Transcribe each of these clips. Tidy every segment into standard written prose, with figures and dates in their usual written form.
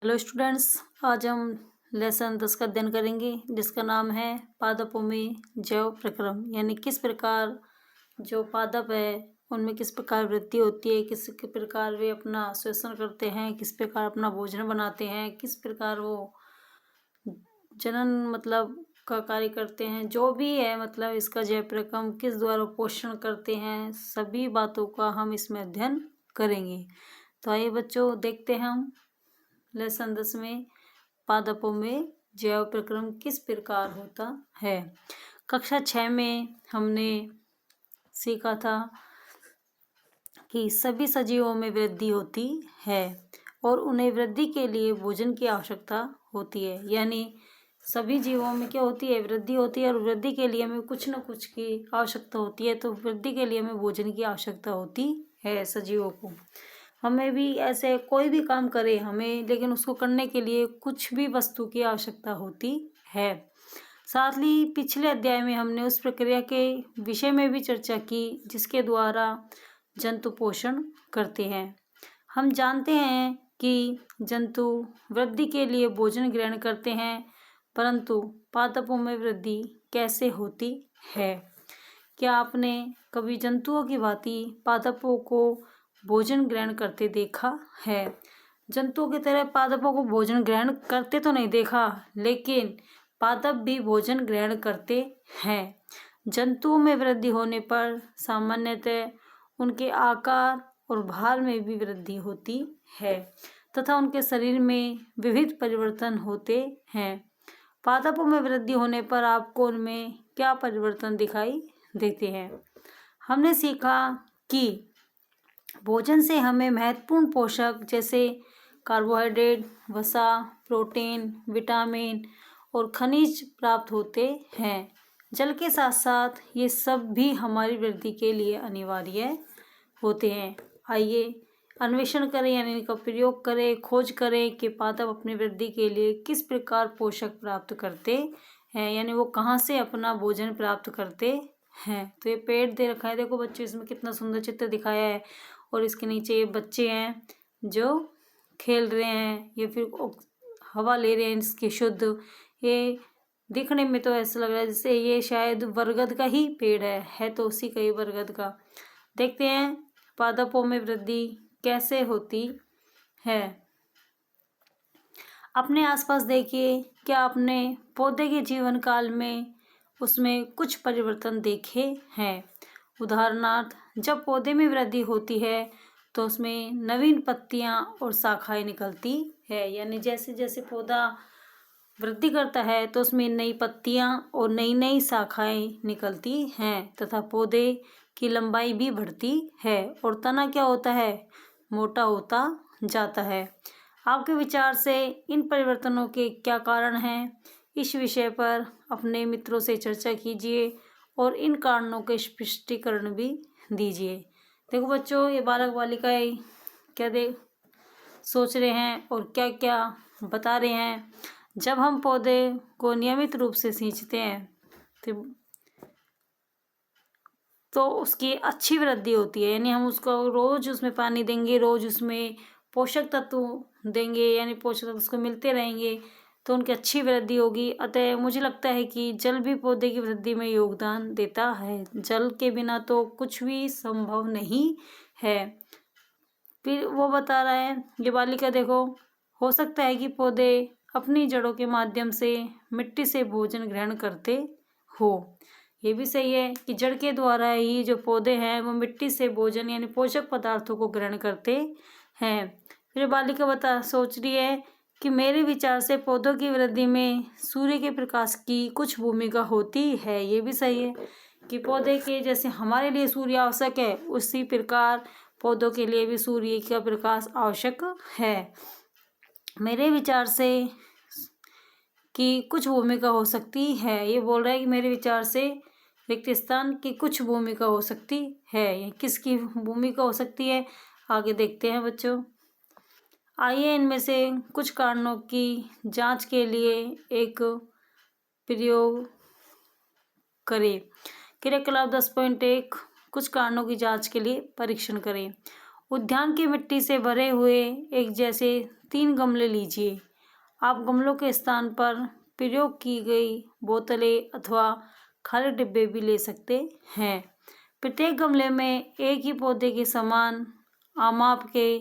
Hello students, आज हम lesson 10 का अध्ययन करेंगे जिसका नाम है पादपों में जैव प्रक्रम। यानी किस प्रकार जो पादप है उनमें किस प्रकार वृद्धि होती है, किस प्रकार वे अपना श्वसन करते हैं, किस प्रकार अपना भोजन बनाते हैं, किस प्रकार वो जनन का कार्य करते हैं, जो भी है इसका जैव प्रक्रम किस द्वारा पोषण करते हैं, सभी बातों का हम इसमें अध्ययन करेंगे। तो आइए बच्चों, देखते हैं हम लेसन 10 में पादपों में जैव प्रक्रम किस प्रकार होता है। कक्षा 6 में हमने सीखा था कि सभी सजीवों में वृद्धि होती है और उन्हें वृद्धि के लिए भोजन की आवश्यकता होती है। यानी सभी जीवों में क्या होती है, वृद्धि होती है और वृद्धि के लिए हमें कुछ न कुछ की आवश्यकता होती है। तो वृद्धि के लिए हमें भोजन की आवश्यकता होती है सजीवों को। हमें भी ऐसे कोई भी काम करें हमें, लेकिन उसको करने के लिए कुछ भी वस्तु की आवश्यकता होती है। साथ ही पिछले अध्याय में हमने उस प्रक्रिया के विषय में भी चर्चा की जिसके द्वारा जंतु पोषण करते हैं। हम जानते हैं कि जंतु वृद्धि के लिए भोजन ग्रहण करते हैं, परंतु पादपों में वृद्धि कैसे होती है? क्या आपने कभी जंतुओं की भांति पादपों को भोजन ग्रहण करते देखा है? जंतुओं की तरह पादपों को भोजन ग्रहण करते तो नहीं देखा, लेकिन पादप भी भोजन ग्रहण करते हैं। जंतुओं में वृद्धि होने पर सामान्यतः उनके आकार और भार में भी वृद्धि होती है तथा उनके शरीर में विविध परिवर्तन होते हैं। पादपों में वृद्धि होने पर आपको उनमें क्या परिवर्तन दिखाई देते हैं? हमने सीखा कि भोजन से हमें महत्वपूर्ण पोषक जैसे कार्बोहाइड्रेट, वसा, प्रोटीन, विटामिन और खनिज प्राप्त होते हैं। जल के साथ साथ ये सब भी हमारी वृद्धि के लिए अनिवार्य होते हैं। आइए अन्वेषण करें, यानी इनका प्रयोग करें, खोज करें कि पादप अपनी वृद्धि के लिए किस प्रकार पोषक प्राप्त करते हैं, यानी वो कहाँ से अपना भोजन प्राप्त करते हैं। तो ये पेड़ दे रखा है, देखो बच्चों, इसमें कितना सुंदर चित्र दिखाया है और इसके नीचे ये बच्चे हैं जो खेल रहे हैं, ये फिर हवा ले रहे हैं इसकी शुद्ध। ये दिखने में तो ऐसा लग रहा है जैसे ये शायद बरगद का ही पेड़ है तो उसी का ही बरगद का। देखते हैं पादपों में वृद्धि कैसे होती है। अपने आसपास देखिए, क्या आपने पौधे के जीवन काल में उसमें कुछ परिवर्तन देखे हैं? उदाहरणार्थ, जब पौधे में वृद्धि होती है तो उसमें नवीन पत्तियां और शाखाएं निकलती है। यानी जैसे जैसे पौधा वृद्धि करता है तो उसमें नई पत्तियां और नई नई शाखाएं निकलती हैं तथा पौधे की लंबाई भी बढ़ती है और तना क्या होता है, मोटा होता जाता है। आपके विचार से इन परिवर्तनों के क्या कारण हैं? इस विषय पर अपने मित्रों से चर्चा कीजिए और इन कारणों के स्पष्टीकरण भी दीजिए। देखो बच्चों, ये बालक बालिकाएं क्या सोच रहे हैं और क्या क्या बता रहे हैं। जब हम पौधे को नियमित रूप से सींचते हैं तो उसकी अच्छी वृद्धि होती है। यानी हम उसको रोज उसमें पानी देंगे, रोज उसमें पोषक तत्व देंगे, यानी पोषक तत्व उसको मिलते रहेंगे तो उनकी अच्छी वृद्धि होगी। अतः मुझे लगता है कि जल भी पौधे की वृद्धि में योगदान देता है। जल के बिना तो कुछ भी संभव नहीं है। फिर वो बता रहा है, ये बालिका देखो, हो सकता है कि पौधे अपनी जड़ों के माध्यम से मिट्टी से भोजन ग्रहण करते हो। ये भी सही है कि जड़ के द्वारा ही जो पौधे हैं वो मिट्टी से भोजन यानी पोषक पदार्थों को ग्रहण करते हैं। फिर बालिका सोच रही है कि मेरे विचार से पौधों की वृद्धि में सूर्य के प्रकाश की कुछ भूमिका होती है। ये भी सही है कि पौधे के जैसे हमारे लिए सूर्य आवश्यक है, उसी प्रकार पौधों के लिए भी सूर्य का प्रकाश आवश्यक है। मेरे विचार से कि कुछ भूमिका हो सकती है, ये बोल रहा है कि मेरे विचार से रिक्त स्थान की कुछ भूमिका हो सकती है। किसकी भूमिका हो सकती है, आगे देखते हैं बच्चों। आइए इनमें से कुछ कारणों की जांच के लिए एक प्रयोग करें। क्रियाकलाप 10.1 कुछ कारणों की जांच के लिए परीक्षण करें। उद्यान की मिट्टी से भरे हुए एक जैसे 3 गमले लीजिए। आप गमलों के स्थान पर प्रयोग की गई बोतलें अथवा खाली डिब्बे भी ले सकते हैं। प्रत्येक गमले में एक ही पौधे के समान आमाप के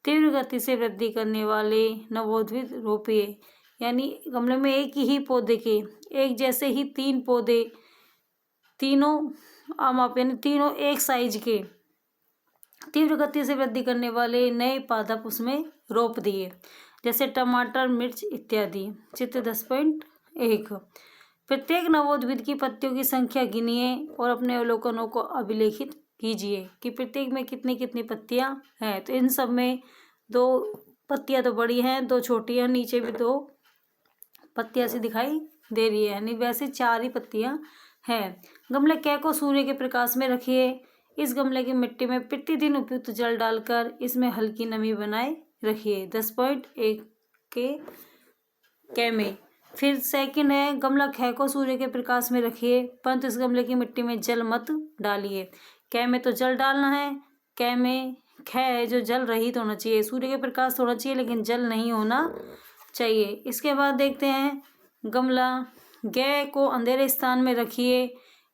तीव्र गति से वृद्धि करने वाले नवोद्भिद रोपिए। यानी गमले में एक ही पौधे के एक जैसे ही 3 पौधे, तीनों आमाप यानी तीनों एक साइज के तीव्र गति से वृद्धि करने वाले नए पादप उसमें रोप दिए, जैसे टमाटर, मिर्च इत्यादि। चित्र 10.1। प्रत्येक नवोद्भिद की पत्तियों की संख्या गिनिए और अपने अवलोकनों को अभिलेखित कीजिए कि प्रत्येक में कितनी कितनी पत्तियां हैं। तो इन सब में 2 पत्तियां तो बड़ी हैं, 2 छोटी हैं, नीचे भी 2 पत्तियां सी दिखाई दे रही है, यानी वैसे 4 ही पत्तियां हैं। गमले कै को सूर्य के प्रकाश में रखिए। इस गमले की मिट्टी में प्रतिदिन उपयुक्त जल डालकर इसमें हल्की नमी बनाए रखिए। 10.1 के कै में। फिर सेकंड है, गमला ख को सूर्य के प्रकाश में रखिए, परंतु इस गमले की मिट्टी में जल मत डालिए। कै में तो जल डालना है, कै में ख है जो जल रहित होना चाहिए। सूर्य के प्रकाश होना चाहिए लेकिन जल नहीं होना चाहिए। इसके बाद देखते हैं, गमला ग को अंधेरे स्थान में रखिए।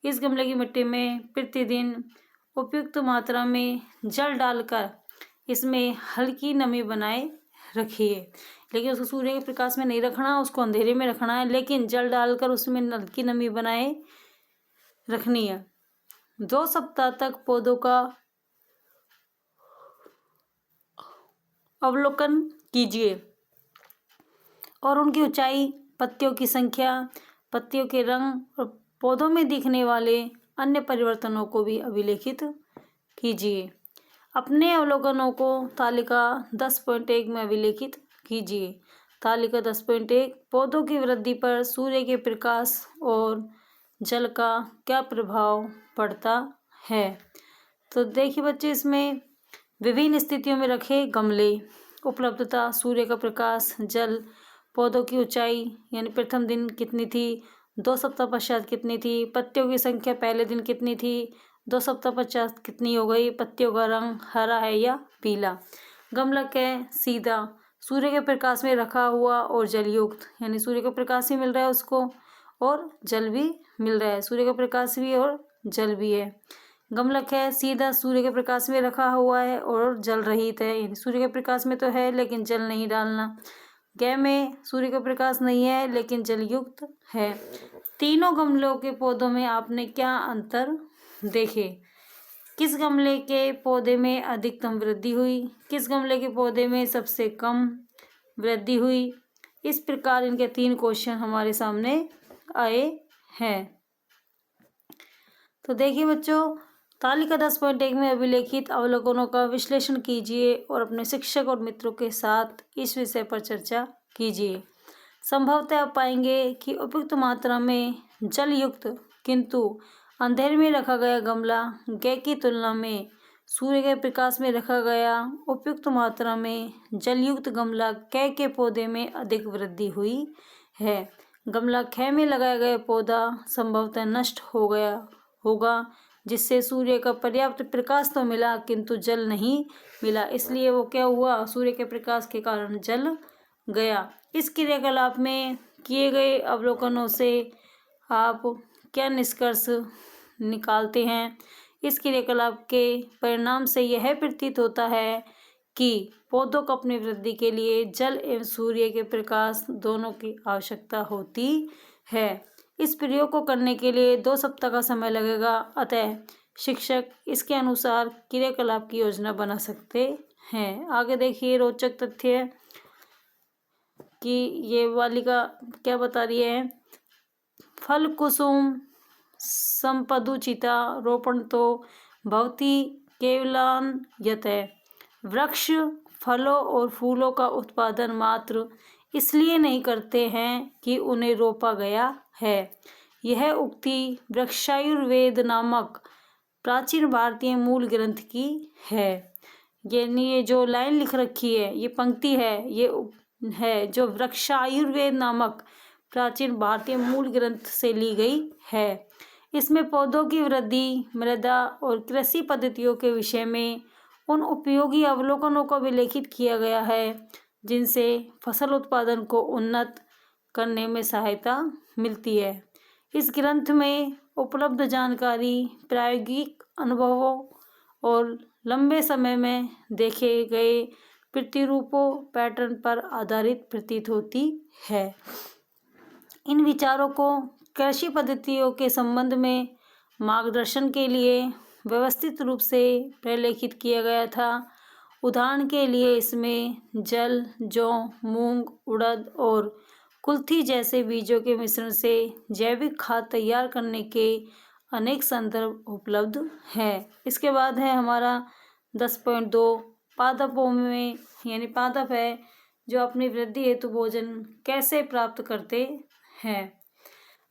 इस गमले की मिट्टी में प्रतिदिन उपयुक्त मात्रा में जल डालकर इसमें हल्की नमी बनाए रखिए। लेकिन उसको सूर्य के प्रकाश में नहीं रखना, उसको अंधेरे में रखना है, लेकिन जल डालकर उसमें हल्की नमी बनाए रखनी है। 2 सप्ताह तक पौधों का अवलोकन कीजिए और उनकी ऊंचाई, पत्तियों की संख्या, पत्तियों के रंग और पौधों में दिखने वाले अन्य परिवर्तनों को भी अभिलेखित कीजिए। अपने अवलोकनों को तालिका 10.1 में अभिलेखित कीजिए। तालिका 10.1 पौधों की वृद्धि पर सूर्य के प्रकाश और जल का क्या प्रभाव पड़ता है। तो देखिए बच्चे, इसमें विभिन्न स्थितियों में रखे गमले, उपलब्धता, सूर्य का प्रकाश, जल, पौधों की ऊंचाई यानी प्रथम दिन कितनी थी, 2 सप्ताह पश्चात कितनी थी, पत्तियों की संख्या पहले दिन कितनी थी, 2 सप्ताह पश्चात कितनी हो गई, पत्तियों का रंग हरा है या पीला। गमला के सीधा सूर्य के प्रकाश में रखा हुआ और जलयुक्त, यानी सूर्य का प्रकाश भी मिल रहा है उसको और जल भी मिल रहा है, सूर्य का प्रकाश भी और जल भी है। गमला है सीधा सूर्य के प्रकाश में रखा हुआ है और जल रहित है, यानी सूर्य के प्रकाश में तो है लेकिन जल नहीं डालना। ग में सूर्य का प्रकाश नहीं है लेकिन जलयुक्त है। तीनों गमलों के पौधों में आपने क्या अंतर देखे? किस गमले के पौधे में अधिकतम वृद्धि हुई, किस गमले के पौधे में सबसे कम वृद्धि हुई। इस प्रकार इनके 3 क्वेश्चन हमारे सामने आए हैं। तो देखिए बच्चों, तालिका 10.1 में अभिलेखित अवलोकनों का विश्लेषण कीजिए और अपने शिक्षक और मित्रों के साथ इस विषय पर चर्चा कीजिए। संभवतः आप पाएंगे कि उपयुक्त मात्रा में जलयुक्त किंतु अंधेरे में रखा गया गमला ग की तुलना में सूर्य के प्रकाश में रखा गया उपयुक्त मात्रा में जलयुक्त गमला क के पौधे में अधिक वृद्धि हुई है। गमला ख में लगाया गया पौधा संभवतः नष्ट हो गया होगा, जिससे सूर्य का पर्याप्त प्रकाश तो मिला किंतु जल नहीं मिला, इसलिए वो क्या हुआ, सूर्य के प्रकाश के कारण जल गया। इस क्रियाकलाप में किए गए अवलोकनों से आप क्या निष्कर्ष निकालते हैं? इस क्रियाकलाप के परिणाम से यह प्रतीत होता है कि पौधों को अपनी वृद्धि के लिए जल एवं सूर्य के प्रकाश दोनों की आवश्यकता होती है। इस प्रयोग को करने के लिए 2 सप्ताह का समय लगेगा, अतः शिक्षक इसके अनुसार क्रियाकलाप की योजना बना सकते हैं। आगे देखिए रोचक तथ्य कि ये वालिका क्या बता रही है। फल कुसुम संपदुचिता रोपण तो भवती केवलान यतः। वृक्ष फलों और फूलों का उत्पादन मात्र इसलिए नहीं करते हैं कि उन्हें रोपा गया है। यह उक्ति वृक्षायुर्वेद नामक प्राचीन भारतीय मूल ग्रंथ की है। यानी ये जो लाइन लिख रखी है, ये पंक्ति है, ये है जो वृक्षायुर्वेद नामक प्राचीन भारतीय मूल ग्रंथ से ली गई है। इसमें पौधों की वृद्धि, मृदा और कृषि पद्धतियों के विषय में उन उपयोगी अवलोकनों को विलेखित किया गया है जिनसे फसल उत्पादन को उन्नत करने में सहायता मिलती है। इस ग्रंथ में उपलब्ध जानकारी प्रायोगिक अनुभवों और लंबे समय में देखे गए प्रतिरूपों पैटर्न पर आधारित प्रतीत होती है। इन विचारों को कृषि पद्धतियों के संबंध में मार्गदर्शन के लिए व्यवस्थित रूप से प्रलेखित किया गया था। उदाहरण के लिए इसमें जल, जौ, मूंग, उड़द और कुल्थी जैसे बीजों के मिश्रण से जैविक खाद तैयार करने के अनेक संदर्भ उपलब्ध हैं। इसके बाद है हमारा 10.2 पादपों में यानी पादप है जो अपनी वृद्धि हेतु भोजन कैसे प्राप्त करते हैं।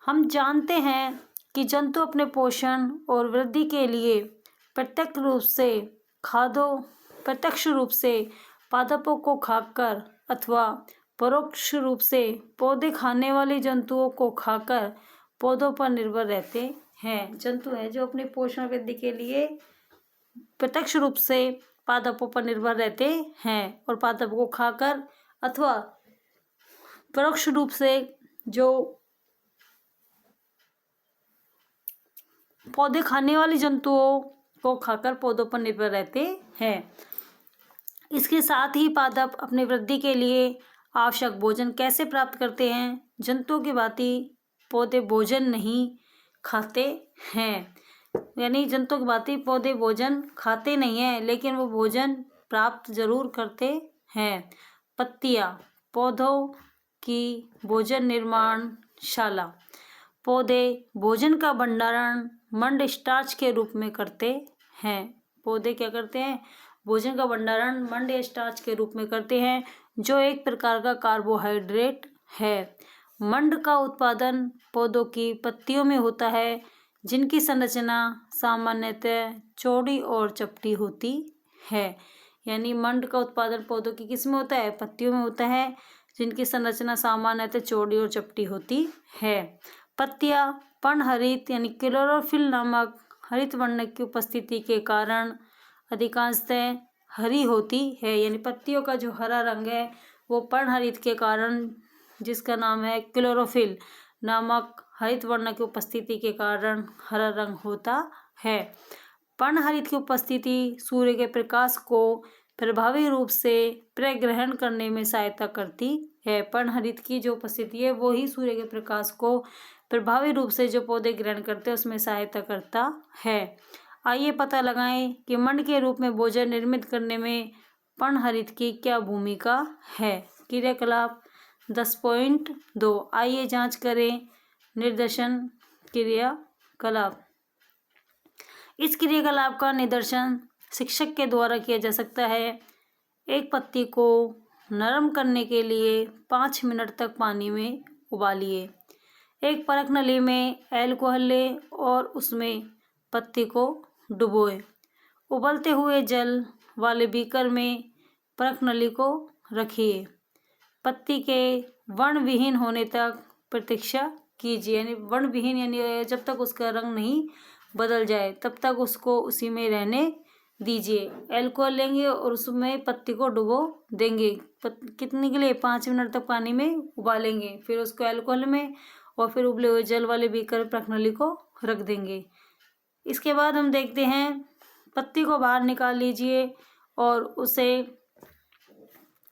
हम जानते हैं कि जंतु अपने पोषण और वृद्धि के लिए प्रत्यक्ष रूप से पादपों को खाकर अथवा परोक्ष रूप से पौधे खाने वाले जंतुओं को खाकर पौधों पर निर्भर रहते हैं। जंतु है जो अपने पोषण वृद्धि के लिए प्रत्यक्ष रूप से पादपों पर निर्भर रहते हैं और पादपों को खाकर अथवा परोक्ष रूप से जो पौधे खाने वाले जंतुओं को खाकर पौधों पर निर्भर रहते हैं। इसके साथ ही पादप अपनी वृद्धि के लिए आवश्यक भोजन कैसे प्राप्त करते हैं। जंतुओं की भांति पौधे भोजन नहीं खाते हैं, यानी जंतुओं की भांति पौधे भोजन खाते नहीं हैं लेकिन वो भोजन प्राप्त जरूर करते हैं। पत्तियां, पौधों की भोजन निर्माणशाला। पौधे भोजन का भंडारण मंड स्टार्च के रूप में करते हैं। पौधे क्या करते हैं? भोजन का भंडारण मंड या स्टार्च के रूप में करते हैं जो एक प्रकार का कार्बोहाइड्रेट है। मंड का उत्पादन पौधों की पत्तियों में होता है जिनकी संरचना सामान्यतः चौड़ी और चपटी होती है। यानी मंड का उत्पादन पौधों की किस में होता है? पत्तियों में होता है जिनकी संरचना सामान्यतः चौड़ी और चपटी होती है। पत्तियां पर्णहरित यानी क्लोरोफिल नामक हरित वर्ण की उपस्थिति के कारण अधिकांशतः हरी होती है। यानी पत्तियों का जो हरा रंग है वो पर्णहरित के कारण, जिसका नाम है क्लोरोफिल नामक हरित वर्ण की उपस्थिति के कारण हरा रंग होता है। पर्णहरित की उपस्थिति सूर्य के प्रकाश को प्रभावी रूप से प्रग्रहण करने में सहायता करती है। पर्णहरित की जो उपस्थिति है वो ही सूर्य के प्रकाश को प्रभावी रूप से जो पौधे ग्रहण करते हैं उसमें सहायता करता है। आइए पता लगाएं कि मंड के रूप में भोजन निर्मित करने में पर्णहरित की क्या भूमिका है। क्रियाकलाप 10.2 आइए जांच करें। निदर्शन क्रियाकलाप। इस क्रियाकलाप का निदर्शन शिक्षक के द्वारा किया जा सकता है। एक पत्ती को नरम करने के लिए 5 मिनट तक पानी में उबालिए। एक परख नली में अल्कोहल लें और उसमें पत्ती को डुबोएं। उबलते हुए जल वाले बीकर में परख नली को रखिए। पत्ती के वर्णविहीन होने तक प्रतीक्षा कीजिए। यानी वर्णविहीन यानी जब तक उसका रंग नहीं बदल जाए तब तक उसको उसी में रहने दीजिए। अल्कोहल लेंगे और उसमें पत्ती को डुबो देंगे। कितने के लिए? 5 मिनट तक पानी में उबालेंगे, फिर उसको अल्कोहल में और फिर उबले हुए जल वाले बीकर में परख नली को रख देंगे। इसके बाद हम देखते हैं, पत्ती को बाहर निकाल लीजिए और उसे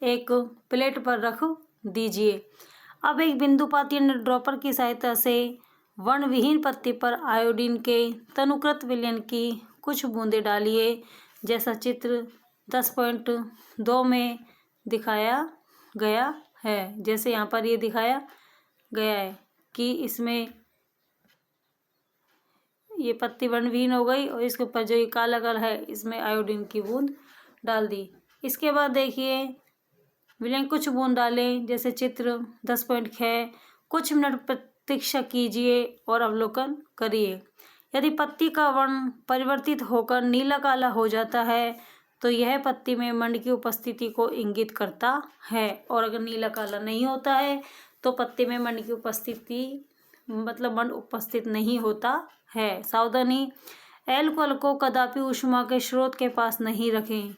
एक प्लेट पर रख दीजिए। अब एक बिंदुपात या ड्रॉपर की सहायता से वर्णविहीन पत्ती पर आयोडीन के तनुकृत विलयन की कुछ बूंदें डालिए, जैसा चित्र 10.2 में दिखाया गया है। जैसे यहाँ पर ये दिखाया गया है कि इसमें ये पत्ती वर्णविहीन हो गई और इसके ऊपर जो ये काला काला है इसमें आयोडीन की बूंद डाल दी। इसके बाद देखिए विलयन कुछ बूंद डालें, जैसे चित्र 10.6। कुछ मिनट प्रतीक्षा कीजिए और अवलोकन करिए। यदि पत्ती का वर्ण परिवर्तित होकर नीला काला हो जाता है तो यह पत्ती में मंड की उपस्थिति को इंगित करता है, और अगर नीला काला नहीं होता है तो पत्ती में मंड की उपस्थिति मतलब मंड उपस्थित नहीं होता है। सावधानी, एल्कोहल को कदापि ऊष्मा के स्रोत के पास नहीं रखें,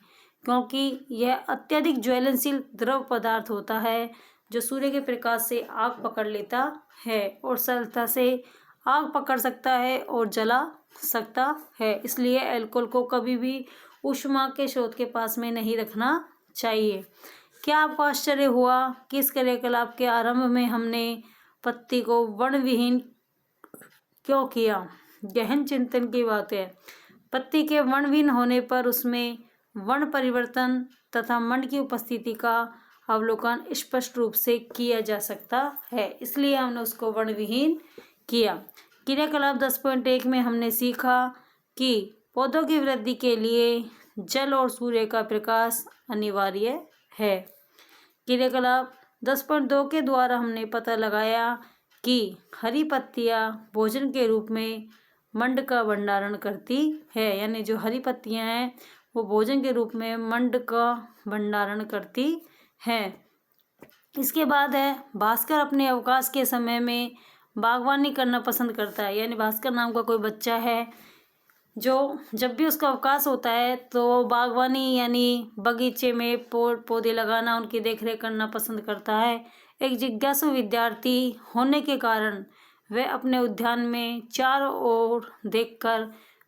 क्योंकि यह अत्यधिक ज्वलनशील द्रव पदार्थ होता है जो सूर्य के प्रकाश से आग पकड़ लेता है और सरलता से आग पकड़ सकता है और जला सकता है। इसलिए एल्कोहल को कभी भी ऊष्मा के स्रोत के पास में नहीं रखना चाहिए। क्या आपको आश्चर्य हुआ कि इस क्रियाकलाप के आरंभ में हमने पत्ती को वर्णविहीन क्यों किया? गहन चिंतन की बात है। पत्ती के वर्णविहीन होने पर उसमें वर्ण परिवर्तन तथा मंड की उपस्थिति का अवलोकन स्पष्ट रूप से किया जा सकता है, इसलिए हमने उसको वर्णविहीन किया। क्रियाकलाप 10.1 में हमने सीखा कि पौधों की वृद्धि के लिए जल और सूर्य का प्रकाश अनिवार्य है। क्रियाकलाप 10.2 के द्वारा हमने पता लगाया कि हरी पत्तियां भोजन के रूप में मंड का भंडारण करती है, यानी जो हरी पत्तियां हैं वो भोजन के रूप में मंड का भंडारण करती हैं। इसके बाद है भास्कर अपने अवकाश के समय में बागवानी करना पसंद करता है, यानी भास्कर नाम का कोई बच्चा है जो जब भी उसका अवकाश होता है तो बागवानी यानी बगीचे में पौधे लगाना, उनकी देखरेख करना पसंद करता है। एक जिज्ञासु विद्यार्थी होने के कारण वह अपने उद्यान में चारों ओर देखकर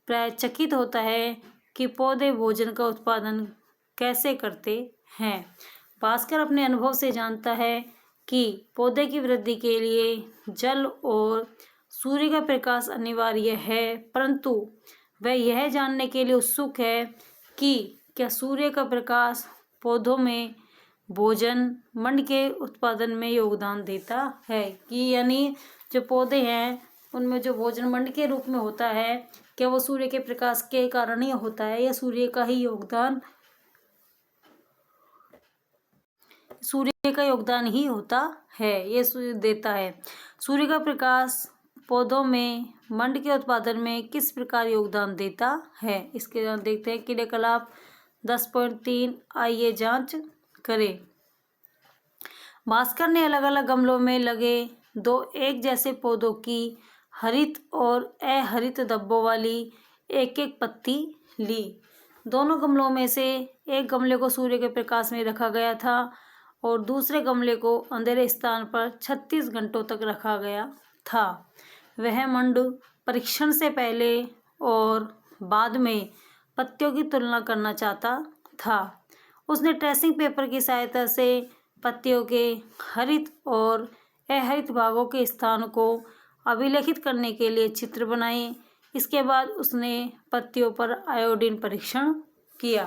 प्राय चकित होता है कि पौधे भोजन का उत्पादन कैसे करते हैं। भास्कर अपने अनुभव से जानता है कि पौधे की वृद्धि के लिए जल और सूर्य का प्रकाश अनिवार्य है, परंतु वह यह जानने के लिए उत्सुक है कि क्या सूर्य का प्रकाश पौधों में भोजन मंड के उत्पादन में योगदान देता है, कि यानी जो पौधे हैं उनमें जो भोजन मंड के रूप में होता है क्या वो सूर्य के प्रकाश के कारण ही होता है या सूर्य का योगदान ही होता है, ये सूर्य देता है। सूर्य का प्रकाश पौधों में मंड के उत्पादन में किस प्रकार योगदान देता है, इसके बाद देखते हैं। क्रियाकलाप 10.3 आइए जांच करें। भास्कर ने अलग अलग गमलों में लगे दो एक जैसे पौधों की हरित और अहरित धब्बों वाली एक एक पत्ती ली। दोनों गमलों में से एक गमले को सूर्य के प्रकाश में रखा गया था और दूसरे गमले को अंधेरे स्थान पर 36 घंटों तक रखा गया था। वह मंड परीक्षण से पहले और बाद में पत्तियों की तुलना करना चाहता था। उसने ट्रेसिंग पेपर की सहायता से पत्तियों के हरित और अहरित भागों के स्थान को अभिलेखित करने के लिए चित्र बनाए। इसके बाद उसने पत्तियों पर आयोडीन परीक्षण किया।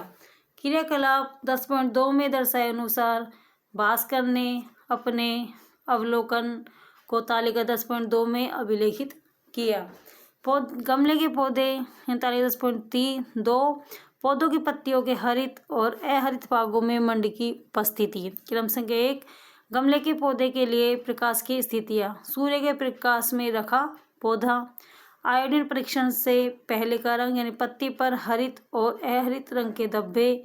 क्रियाकलाप 10.2 में दर्शाए अनुसार भास्कर ने अपने अवलोकन को तालिका 10.2 में अभिलेखित किया। गमले के पौधे 10.2 पौधों की पत्तियों के हरित और अहरित भागों में मंड की उपस्थिति। क्रम संख्या 1 गमले के पौधे के लिए प्रकाश की स्थितियाँ। सूर्य के प्रकाश में रखा पौधा। आयोडीन परीक्षण से पहले का रंग यानी पत्ती पर हरित और अहरित रंग के धब्बे।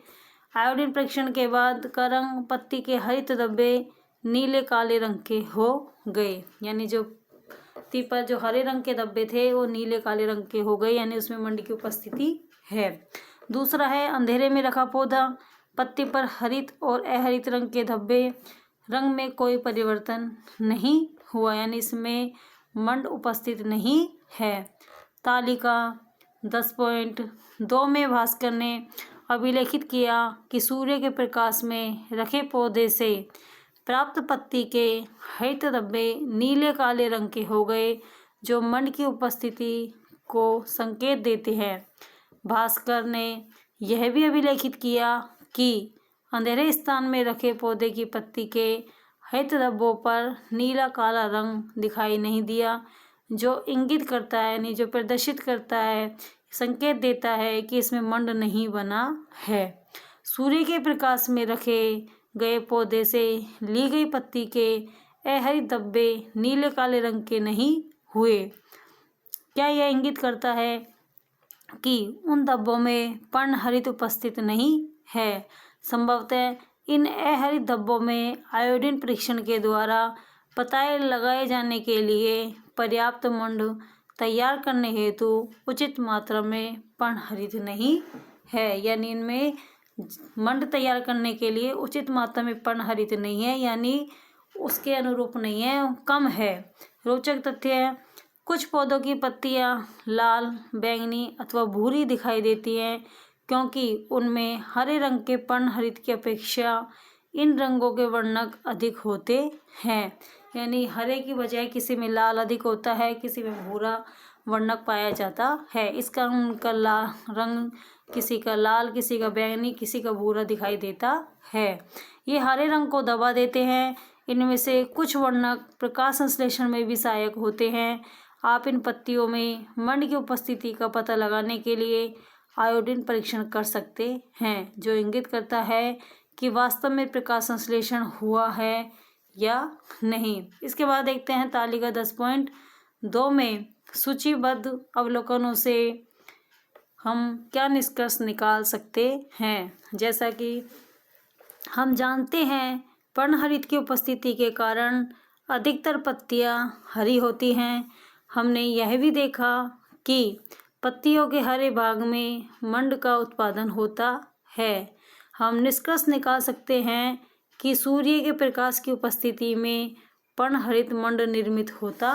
आयोडीन परीक्षण के बाद का रंग पत्ती के हरित धब्बे नीले काले रंग के हो गए, यानी जो पत्ती पर जो हरे रंग के धब्बे थे वो नीले काले रंग के हो गए, यानी उसमें मंड की उपस्थिति है। दूसरा है अंधेरे में रखा पौधा। पत्ती पर हरित और अहरित रंग के धब्बे, रंग में कोई परिवर्तन नहीं हुआ, यानी इसमें मंड उपस्थित नहीं है। तालिका 10.2 में भास्कर ने अभिलेखित किया कि सूर्य के प्रकाश में रखे पौधे से प्राप्त पत्ती के हरित धब्बे नीले काले रंग के हो गए, जो मंड की उपस्थिति को संकेत देते हैं। भास्कर ने यह भी अभिलेखित किया कि अंधेरे स्थान में रखे पौधे की पत्ती के हरित धब्बों पर नीला काला रंग दिखाई नहीं दिया, जो इंगित करता है यानी जो प्रदर्शित करता है, संकेत देता है कि इसमें मंड नहीं बना है। सूर्य के प्रकाश में रखे गए पौधे से ली गई पत्ती के अहरित धब्बे नीले काले रंग के नहीं हुए। क्या यह इंगित करता है कि उन धब्बों में पर्णहरित उपस्थित नहीं है? संभवतः इन अहरित धब्बों में आयोडीन परीक्षण के द्वारा पता लगाए जाने के लिए पर्याप्त मंड तैयार करने हेतु उचित मात्रा में पर्णहरित नहीं है। यानी इनमें मंड तैयार करने के लिए उचित मात्रा में पर्णहरित नहीं है, यानी उसके अनुरूप नहीं है, कम है। रोचक तथ्य है, कुछ पौधों की पत्तियां लाल, बैंगनी अथवा भूरी दिखाई देती हैं क्योंकि उनमें हरे रंग के पर्णहरित की अपेक्षा इन रंगों के वर्णक अधिक होते हैं। यानी हरे की बजाय किसी में लाल अधिक होता है, किसी में भूरा वर्णक पाया जाता है। इस कारण उनका रंग किसी का लाल, किसी का बैंगनी, किसी का भूरा दिखाई देता है। ये हरे रंग को दबा देते हैं। इनमें से कुछ वर्णक प्रकाश संश्लेषण में भी सहायक होते हैं। आप इन पत्तियों में मंड की उपस्थिति का पता लगाने के लिए आयोडीन परीक्षण कर सकते हैं, जो इंगित करता है कि वास्तव में प्रकाश संश्लेषण हुआ है या नहीं। इसके बाद देखते हैं तालिका 10.2 में सूचीबद्ध अवलोकनों से हम क्या निष्कर्ष निकाल सकते हैं। जैसा कि हम जानते हैं, पर्णहरित की उपस्थिति के कारण अधिकतर पत्तियां हरी होती हैं। हमने यह भी देखा कि पत्तियों के हरे भाग में मंड का उत्पादन होता है। हम निष्कर्ष निकाल सकते हैं कि सूर्य के प्रकाश की उपस्थिति में पर्णहरित मंड निर्मित होता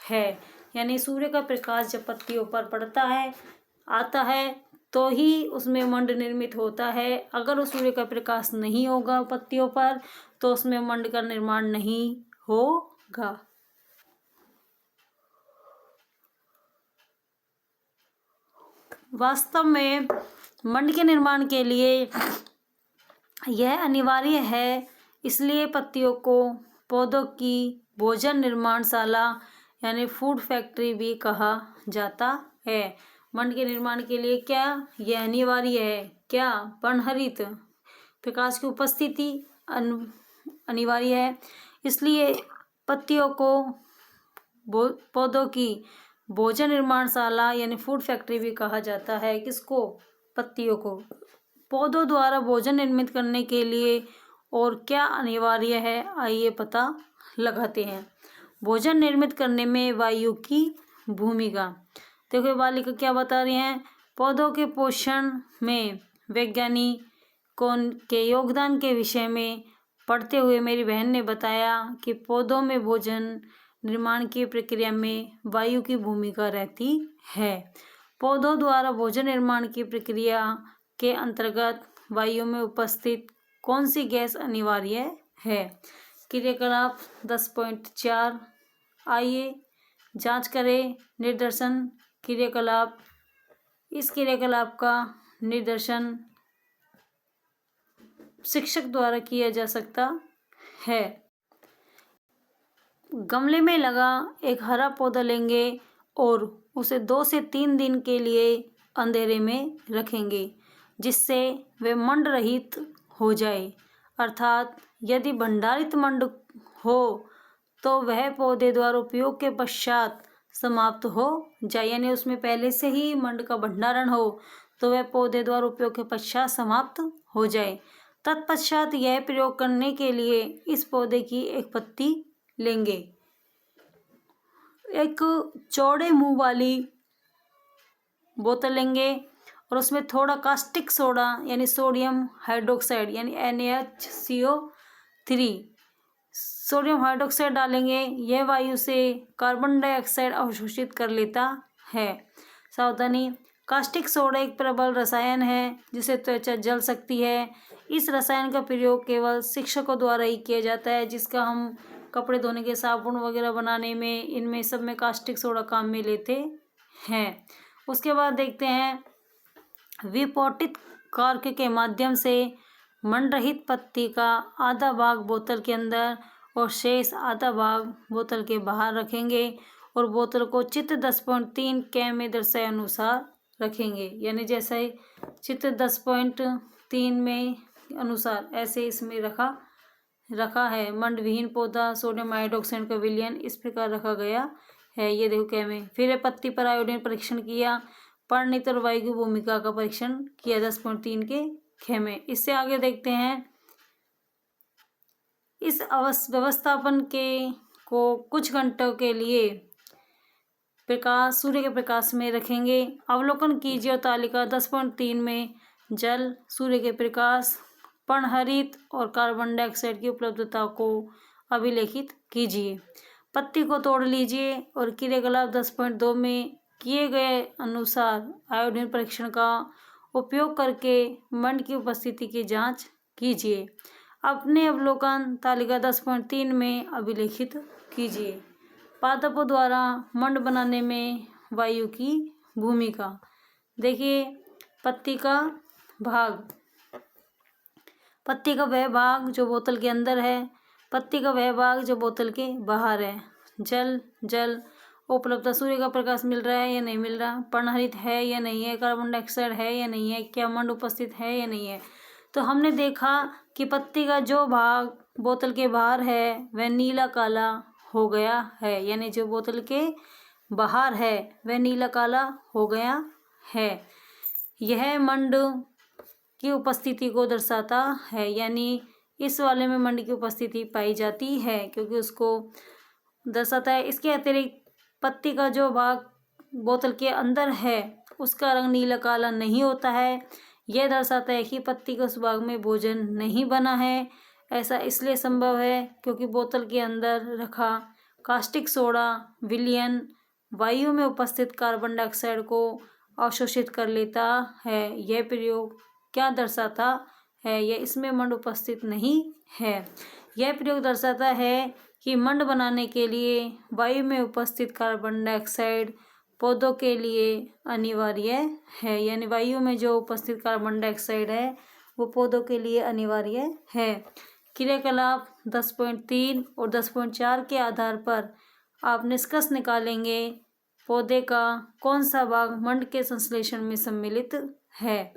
है। यानी सूर्य का प्रकाश जब पत्तियों पर पड़ता है, आता है, तो ही उसमें मंड निर्मित होता है। अगर उस सूर्य का प्रकाश नहीं होगा पत्तियों पर तो उसमें मंड का निर्माण नहीं होगा। वास्तव में मंड के निर्माण के लिए यह अनिवार्य है, इसलिए पत्तियों को पौधों की भोजन निर्माणशाला यानी फूड फैक्ट्री भी कहा जाता है। मंड के निर्माण के लिए क्या यह अनिवार्य है? क्या पर्णहरित प्रकाश की उपस्थिति अनिवार्य है? इसलिए पत्तियों को पौधों की भोजन निर्माणशाला यानी फूड फैक्ट्री भी कहा जाता है। किसको? पत्तियों को। पौधों द्वारा भोजन निर्मित करने के लिए और क्या अनिवार्य है, आइए पता लगाते हैं। भोजन निर्मित करने में वायु की भूमिका। देखो बालिका क्या बता रही हैं, पौधों के पोषण में वैज्ञानिकों के योगदान के विषय में पढ़ते हुए मेरी बहन ने बताया कि पौधों में भोजन निर्माण की प्रक्रिया में वायु की भूमिका रहती है। पौधों द्वारा भोजन निर्माण की प्रक्रिया के अंतर्गत वायु में उपस्थित कौन सी गैस अनिवार्य है? क्रियाकलाप 10.4 आइए जांच करें। निर्देशन क्रियाकलाप। इस क्रियाकलाप का निर्देशन शिक्षक द्वारा किया जा सकता है। गमले में लगा एक हरा पौधा लेंगे और उसे 2 से 3 दिन के लिए अंधेरे में रखेंगे, जिससे वे मंड रहित हो जाए। अर्थात यदि भंडारित मंड हो तो वह पौधे द्वारा उपयोग के पश्चात समाप्त हो जाए। यानी उसमें पहले से ही मंड का भंडारण हो तो वह पौधे द्वारा उपयोग के पश्चात समाप्त हो जाए। तत्पश्चात यह प्रयोग करने के लिए इस पौधे की एक पत्ती लेंगे। एक चौड़े मुंह वाली बोतल लेंगे और उसमें थोड़ा कास्टिक सोडा यानी सोडियम हाइड्रोक्साइड यानी NaHCO3 सोडियम हाइड्रोक्साइड डालेंगे। यह वायु से कार्बन डाइऑक्साइड अवशोषित कर लेता है। सावधानी, कास्टिक सोडा एक प्रबल रसायन है जिससे त्वचा जल सकती है। इस रसायन का प्रयोग केवल शिक्षकों द्वारा ही किया जाता है, जिसका हम कपड़े धोने के साबुन वगैरह बनाने में, इनमें सब में कास्टिक सोडा काम में लेते हैं। उसके बाद देखते हैं विपोटित कार्क के माध्यम से मंड रहित पत्ती का आधा भाग बोतल के अंदर और शेष आधा भाग बोतल के बाहर रखेंगे और बोतल को चित्र 10.3 क में दर्शाए अनुसार रखेंगे। यानी जैसे चित्र 10.3 में अनुसार ऐसे इसमें रखा है। मंड विहीन पौधा सोडियम हाइड्रोक्साइड का विलयन इस प्रकार रखा गया है। ये देखो क में। फिर पत्ती पर आयोडीन परीक्षण किया। पर्णित और वायु की भूमिका का परीक्षण किया 10.3 के ख में। इससे आगे देखते हैं इस व्यवस्थापन को कुछ घंटों के लिए प्रकाश सूर्य के प्रकाश में रखेंगे। अवलोकन कीजिए और तालिका 10.3 में जल, सूर्य के प्रकाश, पर्णहरित और कार्बन डाइऑक्साइड की उपलब्धता को अभिलेखित कीजिए। पत्ती को तोड़ लीजिए और क्रियाकलाप 10.2 में किए गए अनुसार आयोडीन परीक्षण का उपयोग करके मंड की उपस्थिति की जांच कीजिए। अपने अवलोकन तालिका 10.3 में अभिलेखित कीजिए। पादपों द्वारा मंड बनाने में वायु की भूमिका। देखिए, पत्ती का वह भाग जो बोतल के अंदर है, पत्ती का वह भाग जो बोतल के बाहर है। जल उपलब्धता, सूर्य का प्रकाश मिल रहा है या नहीं मिल रहा, पर्णहरित है या नहीं है, कार्बन डाइऑक्साइड है या नहीं है, क्या मंड उपस्थित है या नहीं है। तो हमने देखा कि पत्ती का जो भाग बोतल के बाहर है वह नीला काला हो गया है, यानी जो बोतल के बाहर है वह नीला काला हो गया है। यह मंड की उपस्थिति को दर्शाता है, यानी इस वाले में मंड की उपस्थिति पाई जाती है क्योंकि उसको दर्शाता है। इसके अतिरिक्त पत्ती का जो भाग बोतल के अंदर है उसका रंग नीला काला नहीं होता है। यह दर्शाता है कि पत्ती के उस भाग में भोजन नहीं बना है। ऐसा इसलिए संभव है क्योंकि बोतल के अंदर रखा कास्टिक सोडा विलयन वायु में उपस्थित कार्बन डाइऑक्साइड को अवशोषित कर लेता है। यह प्रयोग क्या दर्शाता है, यह इसमें मंड उपस्थित नहीं है। यह प्रयोग दर्शाता है कि मंड बनाने के लिए वायु में उपस्थित कार्बन डाइऑक्साइड पौधों के लिए अनिवार्य है, यानी वायु में जो उपस्थित कार्बन डाइऑक्साइड है वो पौधों के लिए अनिवार्य है। क्रियाकलाप 10.3 और 10.4 के आधार पर आप निष्कर्ष निकालेंगे पौधे का कौन सा भाग मंड के संश्लेषण में सम्मिलित है।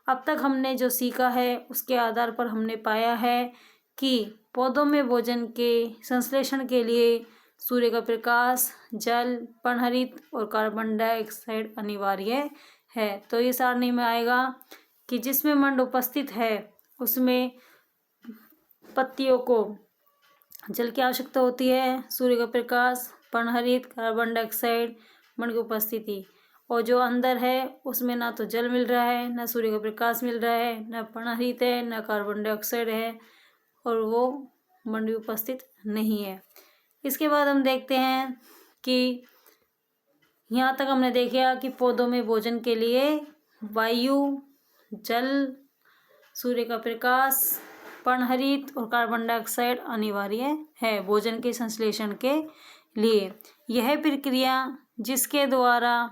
अब तक हमने जो सीखा है उसके आधार पर हमने पाया है कि पौधों में भोजन के संश्लेषण के लिए सूर्य का प्रकाश, जल, पर्णहरित और कार्बन डाइऑक्साइड अनिवार्य है। तो ये सारणी में आएगा कि जिसमें मंड उपस्थित है उसमें पत्तियों को जल की आवश्यकता होती है, सूर्य का प्रकाश, पर्णहरित, कार्बन डाइऑक्साइड, मंड की उपस्थिति। और जो अंदर है उसमें ना तो जल मिल रहा है, ना सूर्य का प्रकाश मिल रहा है, ना पर्णहरित है, ना कार्बन डाइऑक्साइड है और वो मंड भी उपस्थित नहीं है। इसके बाद हम देखते हैं कि यहाँ तक हमने देखा कि पौधों में भोजन के लिए वायु, जल, सूर्य का प्रकाश, पर्णहरित और कार्बन डाइऑक्साइड अनिवार्य है भोजन के संश्लेषण के लिए। यह प्रक्रिया जिसके द्वारा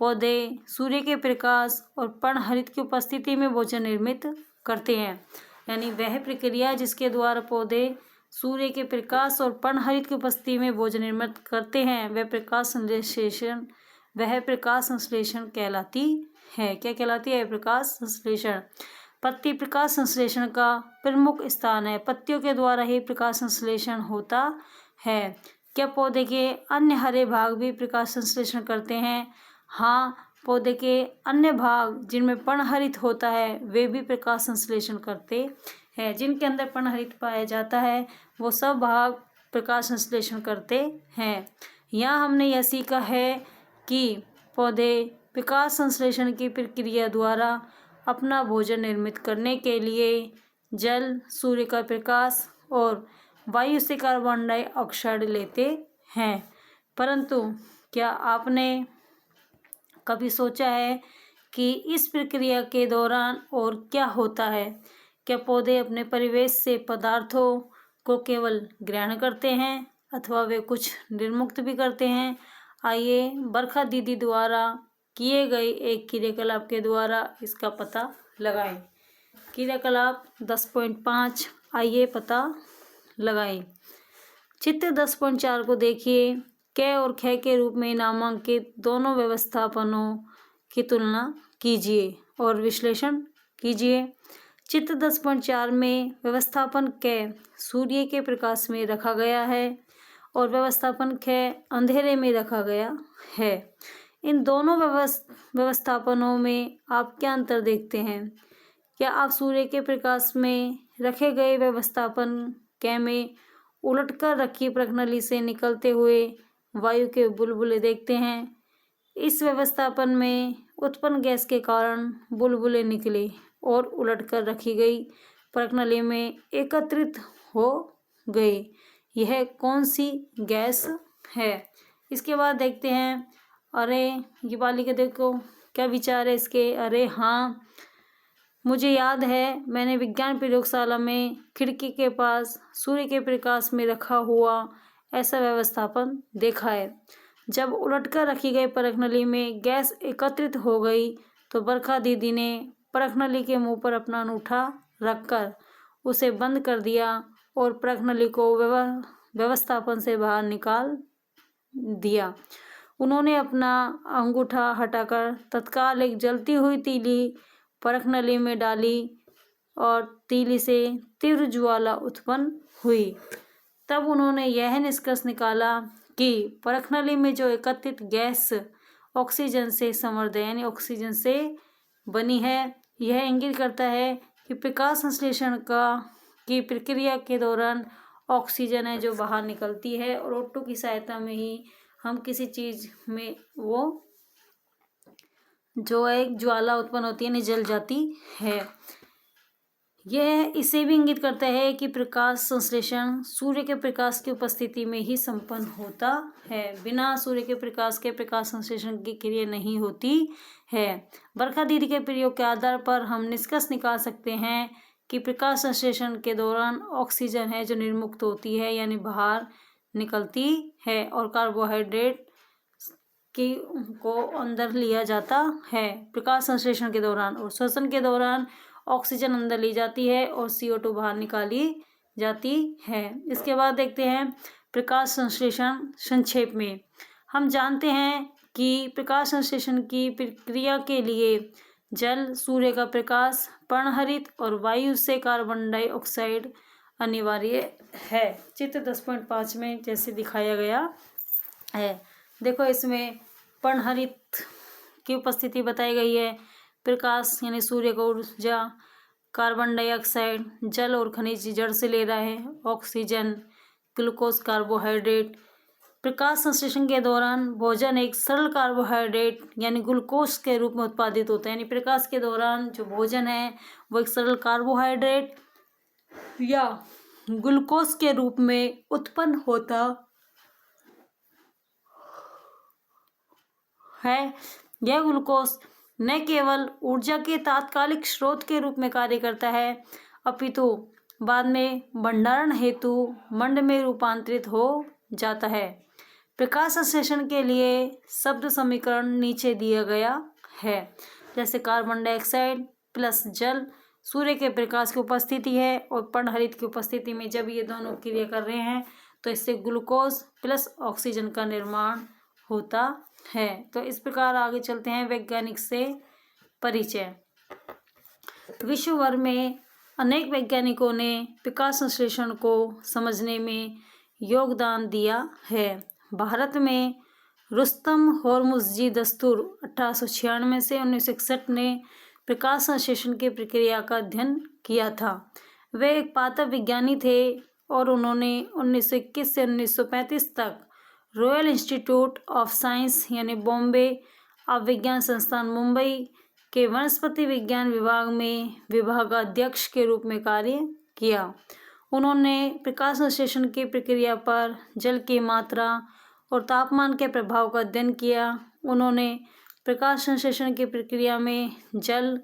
पौधे सूर्य के प्रकाश और पर्णहरित की उपस्थिति में भोजन निर्मित करते हैं, यानी वह प्रक्रिया जिसके द्वारा पौधे सूर्य के प्रकाश और पर्णहरित की उपस्थिति में भोजन निर्मित करते हैं वह प्रकाश संश्लेषण कहलाती है। क्या कहलाती है? प्रकाश संश्लेषण। पत्ती प्रकाश संश्लेषण का प्रमुख स्थान है। पत्तियों के द्वारा ही प्रकाश संश्लेषण होता है। क्या पौधे के अन्य हरे भाग भी प्रकाश संश्लेषण करते हैं? हाँ, पौधे के अन्य भाग जिनमें पर्णहरित होता है वे भी प्रकाश संश्लेषण करते हैं। जिनके अंदर पर्णहरित पाया जाता है वो सब भाग प्रकाश संश्लेषण करते हैं। यहाँ हमने यह सीखा है कि पौधे प्रकाश संश्लेषण की प्रक्रिया द्वारा अपना भोजन निर्मित करने के लिए जल, सूर्य का प्रकाश और वायु से कार्बन डाइऑक्साइड लेते हैं। परंतु क्या आपने कभी सोचा है कि इस प्रक्रिया के दौरान और क्या होता है? क्या पौधे अपने परिवेश से पदार्थों को केवल ग्रहण करते हैं अथवा वे कुछ निर्मुक्त भी करते हैं? आइए बरखा दीदी द्वारा किए गए एक क्रियाकलाप के द्वारा इसका पता लगाएं। क्रियाकलाप 10.5 आइए पता लगाएं। चित्र 10.4 को देखिए। क और ख के रूप में नामांकित दोनों व्यवस्थापनों की तुलना कीजिए और विश्लेषण कीजिए। चित्र 10.4 में व्यवस्थापन क सूर्य के प्रकाश में रखा गया है और व्यवस्थापन ख अंधेरे में रखा गया है। इन दोनों व्यवस्थापनों में आप क्या अंतर देखते हैं? क्या आप सूर्य के प्रकाश में रखे गए व्यवस्थापन क में उलटकर रखी प्रणाली से निकलते हुए वायु के बुलबुले देखते हैं। इस व्यवस्थापन में उत्पन्न गैस के कारण बुलबुले निकले और उलटकर रखी गई परखनली में एकत्रित हो गए। यह कौन सी गैस है? इसके बाद देखते हैं, अरे ये बालिका देखो क्या विचार है इसके। अरे हाँ, मुझे याद है मैंने विज्ञान प्रयोगशाला में खिड़की के पास सूर्य के प्रकाश में रखा हुआ ऐसा व्यवस्थापन देखा है। जब उलटकर रखी गई परखनली में गैस एकत्रित हो गई तो बरखा दीदी ने परखनली के मुंह पर अपना अंगूठा रखकर उसे बंद कर दिया और परखनली को व्यवस्थापन से बाहर निकाल दिया। उन्होंने अपना अंगूठा हटाकर तत्काल एक जलती हुई तीली परखनली में डाली और तीली से तीव्र ज्वाला उत्पन्न हुई। तब उन्होंने यह निष्कर्ष निकाला कि परखनली में जो एकत्रित गैस ऑक्सीजन से समृद्ध है, यानी ऑक्सीजन से बनी है। यह इंगित करता है कि प्रकाश संश्लेषण की प्रक्रिया के दौरान ऑक्सीजन है जो बाहर निकलती है और O2 की सहायता में ही हम किसी चीज में वो जो एक ज्वाला उत्पन्न होती है, जल जाती है। यह इसे भी इंगित करता है कि प्रकाश संश्लेषण सूर्य के प्रकाश की उपस्थिति में ही संपन्न होता है। बिना सूर्य के प्रकाश संश्लेषण की क्रिया नहीं होती है। बरखा दीदी के प्रयोग के आधार पर हम निष्कर्ष निकाल सकते हैं कि प्रकाश संश्लेषण के दौरान ऑक्सीजन है जो निर्मुक्त होती है, यानी बाहर निकलती है, और कार्बोहाइड्रेट को अंदर लिया जाता है प्रकाश संश्लेषण के दौरान, और श्वसन के दौरान ऑक्सीजन अंदर ली जाती है और CO2 बाहर निकाली जाती है। इसके बाद देखते हैं प्रकाश संश्लेषण संक्षेप में। हम जानते हैं कि प्रकाश संश्लेषण की प्रक्रिया के लिए जल, सूर्य का प्रकाश, पर्णहरित और वायु से कार्बन डाइऑक्साइड अनिवार्य है। चित्र 10.5 में जैसे दिखाया गया है। देखो इसमें पर्णहरित की उपस्थिति बताई गई है। प्रकाश यानी सूर्य को ऊर्जा, कार्बन डाइऑक्साइड जल और खनिज जड़ से ले रहा है, ऑक्सीजन, ग्लूकोज, कार्बोहाइड्रेट। प्रकाश संश्लेषण के दौरान भोजन एक सरल कार्बोहाइड्रेट यानी ग्लूकोज के रूप में उत्पादित होता है। यानी प्रकाश के दौरान जो भोजन है वो एक सरल कार्बोहाइड्रेट या ग्लूकोज के रूप में उत्पन्न होता है। यह ग्लूकोज न केवल ऊर्जा के तात्कालिक स्रोत के रूप में कार्य करता है, अपितु बाद में भंडारण हेतु मंड में रूपांतरित हो जाता है। प्रकाश संश्लेषण के लिए शब्द समीकरण नीचे दिया गया है। जैसे कार्बन डाइऑक्साइड प्लस जल सूर्य के प्रकाश की उपस्थिति है और पर्णहरित की उपस्थिति में जब ये दोनों क्रिया कर रहे हैं तो इससे ग्लूकोज प्लस ऑक्सीजन का निर्माण होता है। तो इस प्रकार आगे चलते हैं वैज्ञानिक से परिचय। विश्व भर में अनेक वैज्ञानिकों ने प्रकाश संश्लेषण को समझने में योगदान दिया है। भारत में रुस्तम होर्मुज़जी दस्तूर 1896 से 1961 ने प्रकाश संश्लेषण की प्रक्रिया का अध्ययन किया था। वे एक पादप विज्ञानी थे और उन्होंने 1921 से 1935 तक रॉयल इंस्टीट्यूट ऑफ साइंस यानी बॉम्बे विज्ञान संस्थान मुंबई के वनस्पति विज्ञान विभाग में विभागाध्यक्ष के रूप में कार्य किया। उन्होंने प्रकाश संश्लेषण की प्रक्रिया पर जल की मात्रा और तापमान के प्रभाव का अध्ययन किया। उन्होंने प्रकाश संश्लेषण की प्रक्रिया में जल,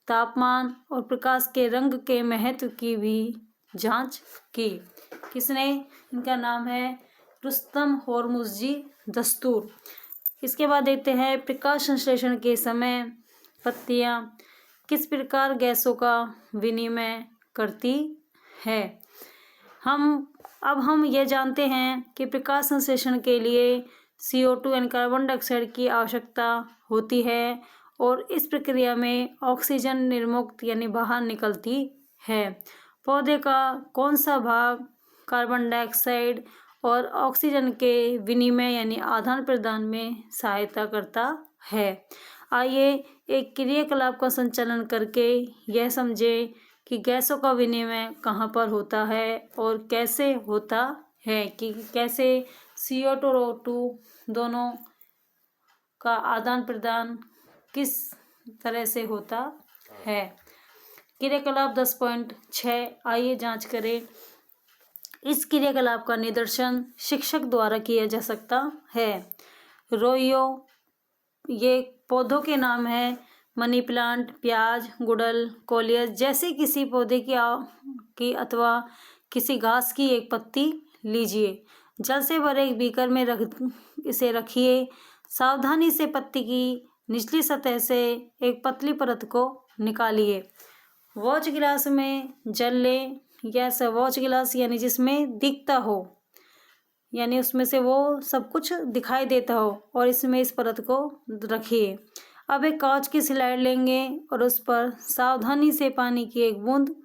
तापमान और प्रकाश के रंग के महत्व की भी जांच की। किसने? इनका नाम है रुस्तम होर्मुज़जी दस्तूर। इसके बाद देखते हैं प्रकाश संश्लेषण के समय पत्तियां किस प्रकार गैसों का विनिमय करती है। हम ये जानते हैं कि प्रकाश संश्लेषण के लिए CO2 यानी कार्बन डाइऑक्साइड की आवश्यकता होती है और इस प्रक्रिया में ऑक्सीजन निर्मुक्त यानी बाहर निकलती है। पौधे का कौन सा भाग कार्बन डाइऑक्साइड और ऑक्सीजन के विनिमय यानी आदान प्रदान में सहायता करता है। आइए एक क्रियाकलाप का संचालन करके यह समझें कि गैसों का विनिमय कहाँ पर होता है और कैसे होता है कि कैसे CO2 और O2 दोनों का आदान प्रदान किस तरह से होता है। क्रियाकलाप 10.6 आइए जांच करें। इस क्रियाकलाप का निदर्शन शिक्षक द्वारा किया जा सकता है। रोइयो, ये पौधों के नाम है। मनी प्लांट, प्याज, गुड़हल, कोलियस जैसे किसी पौधे की अथवा किसी घास की एक पत्ती लीजिए। जल से भरे एक बीकर में इसे रखिए। सावधानी से पत्ती की निचली सतह से एक पतली परत को निकालिए। वॉच गिलास में जल लें, या वॉच गिलास यानी जिसमें दिखता हो, यानी उसमें से वो सब कुछ दिखाई देता हो, और इसमें इस परत को रखिए। अब एक कांच की स्लाइड लेंगे और उस पर सावधानी से पानी की एक बूंद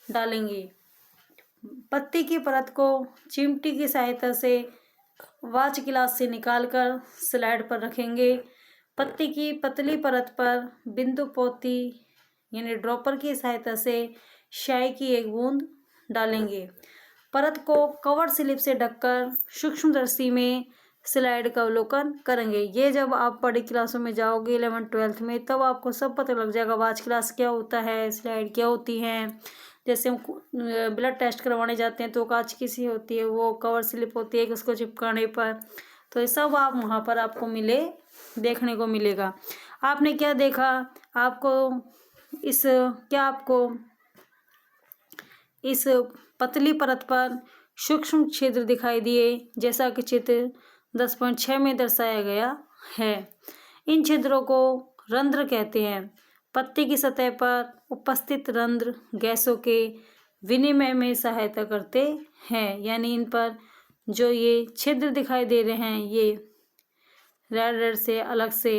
डालेंगे। पत्ती की परत को चिमटी की सहायता से वॉच गिलास से निकालकर स्लाइड पर रखेंगे। पत्ती की पतली परत पर बिंदु पोती यानी ड्रॉपर की सहायता से स्याही की एक बूंद डालेंगे। परत को कवर स्लिप से ढककर सूक्ष्मदर्शी में स्लाइड का अवलोकन करेंगे। ये जब आप बड़ी क्लासों में जाओगे 11th-12th में, तब आपको सब पता लग जाएगा वॉच क्लास क्या होता है, स्लाइड क्या होती है। जैसे हम ब्लड टेस्ट करवाने जाते हैं तो कांच की सी होती है, वो कवर स्लिप होती है कि उसको चिपकाने पर, तो ये सब आप वहाँ पर आपको देखने को मिलेगा। आपने क्या देखा, आपको इस पतली परत पर सूक्ष्म छिद्र दिखाई दिए, जैसा कि चित्र 10.6 में दर्शाया गया है। इन छिद्रों को रंध्र कहते हैं। पत्ती की सतह पर उपस्थित रंध्र गैसों के विनिमय में सहायता करते हैं, यानी इन पर जो ये छिद्र दिखाई दे रहे हैं, ये रेड से अलग से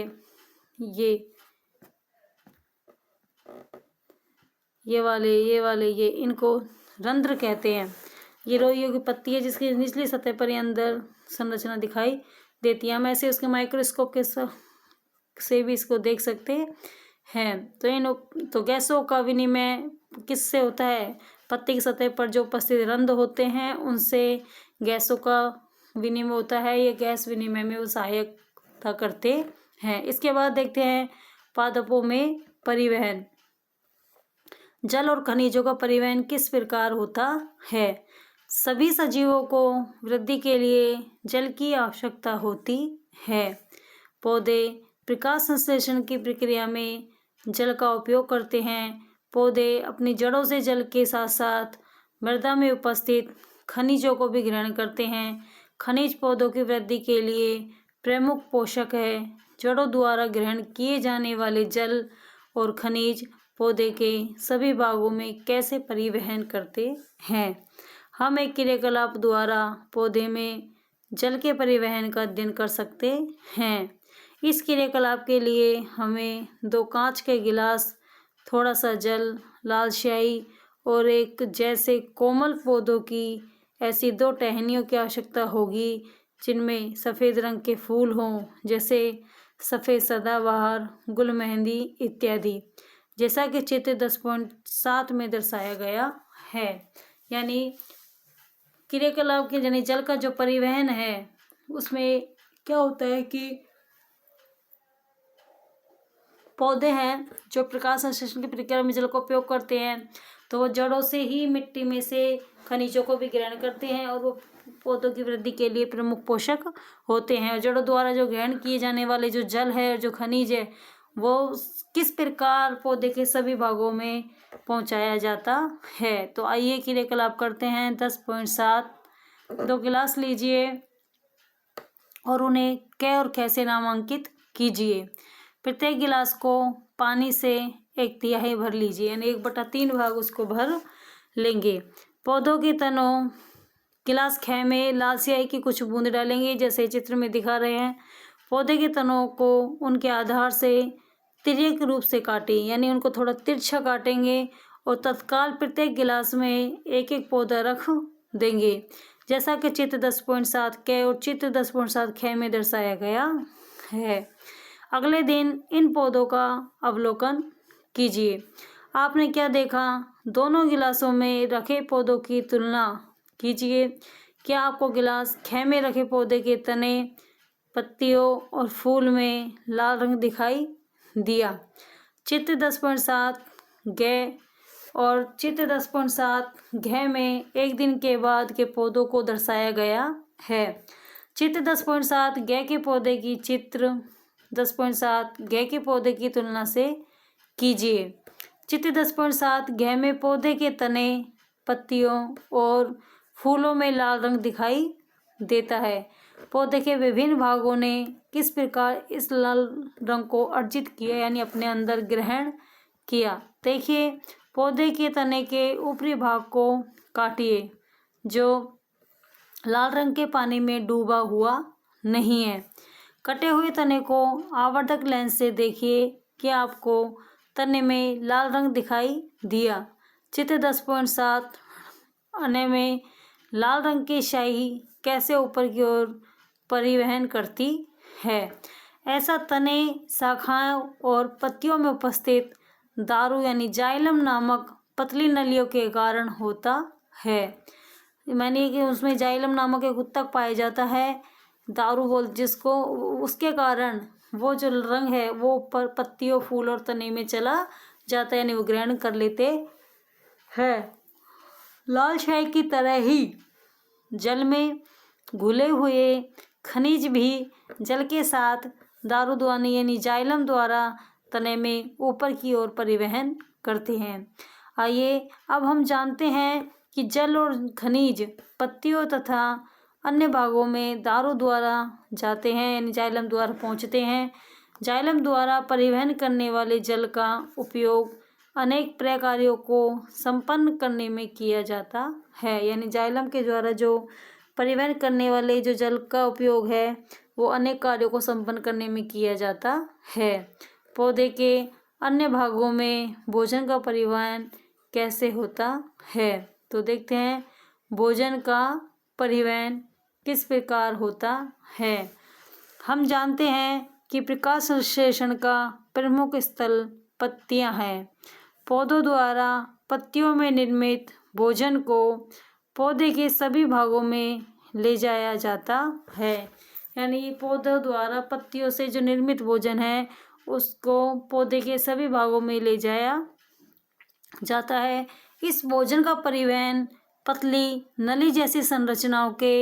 ये वाले इनको रंध्र कहते हैं। ये रोइयों की पत्ती है जिसकी निचली सतह पर अंदर संरचना दिखाई देती है। हम ऐसे उसके माइक्रोस्कोप के से भी इसको देख सकते हैं। तो गैसों का विनिमय किससे होता है? पत्ती की सतह पर जो उपस्थित रंध्र होते हैं उनसे गैसों का विनिमय होता है। ये गैस विनिमय में वो सहायता करते हैं। इसके बाद देखते हैं पादपों में परिवहन। जल और खनिजों का परिवहन किस प्रकार होता है? सभी सजीवों को वृद्धि के लिए जल की आवश्यकता होती है। पौधे प्रकाश संश्लेषण की प्रक्रिया में जल का उपयोग करते हैं। पौधे अपनी जड़ों से जल के साथ साथ मृदा में उपस्थित खनिजों को भी ग्रहण करते हैं। खनिज पौधों की वृद्धि के लिए प्रमुख पोषक है। जड़ों द्वारा ग्रहण किए जाने वाले जल और खनिज पौधे के सभी भागों में कैसे परिवहन करते हैं? हम एक क्रियाकलाप द्वारा पौधे में जल के परिवहन का अध्ययन कर सकते हैं। इस क्रियाकलाप के लिए हमें 2 कांच के गिलास, थोड़ा सा जल, लाल स्याही और एक जैसे कोमल पौधों की ऐसी 2 टहनियों की आवश्यकता होगी जिनमें सफ़ेद रंग के फूल हों, जैसे सफ़ेद सदाबहार, गुल मेहंदी इत्यादि, जैसा कि चित्र 10.7 में दर्शाया गया है। यानी क्रियाकलाप के यानी जल का जो परिवहन है उसमें क्या होता है कि पौधे हैं जो प्रकाश संश्लेषण की प्रक्रिया में जल का उपयोग करते हैं, तो वो जड़ों से ही मिट्टी में से खनिजों को भी ग्रहण करते हैं और वो पौधों की वृद्धि के लिए प्रमुख पोषक होते हैं। और जड़ों द्वारा जो ग्रहण किए जाने वाले जो जल है और जो खनिज है वो किस प्रकार पौधे के सभी भागों में पहुंचाया जाता है। तो आइए क्रियाकलाप करते हैं। 10.7 2 गिलास लीजिए और उन्हें क और कैसे नामांकित कीजिए। प्रत्येक गिलास को पानी से 1/3 भर लीजिए, यानी 1/3 भाग उसको भर लेंगे। पौधों के तनों गिलास ख में लाल स्याही की कुछ बूंद डालेंगे, जैसे चित्र में दिखा रहे हैं। पौधे के तनों को उनके आधार से तिर्यक रूप से काटें, यानी उनको थोड़ा तिरछा काटेंगे और तत्काल प्रत्येक गिलास में 1-1 पौधा रख देंगे, जैसा कि चित्र 10.7 क और चित्र 10.7 ख में दर्शाया गया है। अगले दिन इन पौधों का अवलोकन कीजिए। आपने क्या देखा? दोनों गिलासों में रखे पौधों की तुलना कीजिए। क्या आपको गिलास ख में रखे पौधे के तने, पत्तियों और फूल में लाल रंग दिखाई दिया? चित्र 10.7 ग और चित्र 10.7 घ में एक दिन के बाद के पौधों को दर्शाया गया है। चित्र 10.7 ग के पौधे की चित्र 10.7 घ के पौधे की तुलना से कीजिए। चित्र 10.7 घ में पौधे के तने, पत्तियों और फूलों में लाल रंग दिखाई देता है। पौधे के विभिन्न भागों ने किस प्रकार इस लाल रंग को अर्जित किया, यानी अपने अंदर ग्रहण किया? देखिए, पौधे के तने के ऊपरी भाग को काटिए जो लाल रंग के पानी में डूबा हुआ नहीं है। कटे हुए तने को आवर्धक लेंस से देखिए कि आपको तने में लाल रंग दिखाई दिया। चित्र 10.7 अने में लाल रंग की स्याही कैसे ऊपर की ओर परिवहन करती है? ऐसा तने, शाखाओं और पत्तियों में उपस्थित दारू यानी जाइलम नामक पतली नलियों के कारण होता है। मानिए कि उसमें जाइलम नामक एक उत्तक पाया जाता है, दारू बोल जिसको, उसके कारण वो जो रंग है वो ऊपर पत्तियों, फूल और तने में चला जाता है, यानी वो ग्रहण कर लेते हैं। लाल स्याही की तरह ही जल में घुले हुए खनिज भी जल के साथ दारू द्वारा यानी जाइलम द्वारा तने में ऊपर की ओर परिवहन करते हैं। आइए अब हम जानते हैं कि जल और खनिज पत्तियों तथा अन्य भागों में दारू द्वारा जाते हैं, यानी जाइलम द्वारा पहुंचते हैं। जाइलम द्वारा परिवहन करने वाले जल का उपयोग अनेक प्रकार्यों को संपन्न करने में किया जाता है, यानी जाइलम के द्वारा जो परिवहन करने वाले जो जल का उपयोग है वो अनेक कार्यों को संपन्न करने में किया जाता है। पौधे के अन्य भागों में भोजन का परिवहन कैसे होता है? तो देखते हैं भोजन का परिवहन किस प्रकार होता है। हम जानते हैं कि प्रकाश संश्लेषण का प्रमुख स्थल पत्तियां हैं। पौधों द्वारा पत्तियों में निर्मित भोजन को पौधे के सभी भागों में ले जाया जाता है, यानी पौधों द्वारा पत्तियों से जो निर्मित भोजन है उसको पौधे के सभी भागों में ले जाया जाता है। इस भोजन का परिवहन पतली नली जैसी संरचनाओं के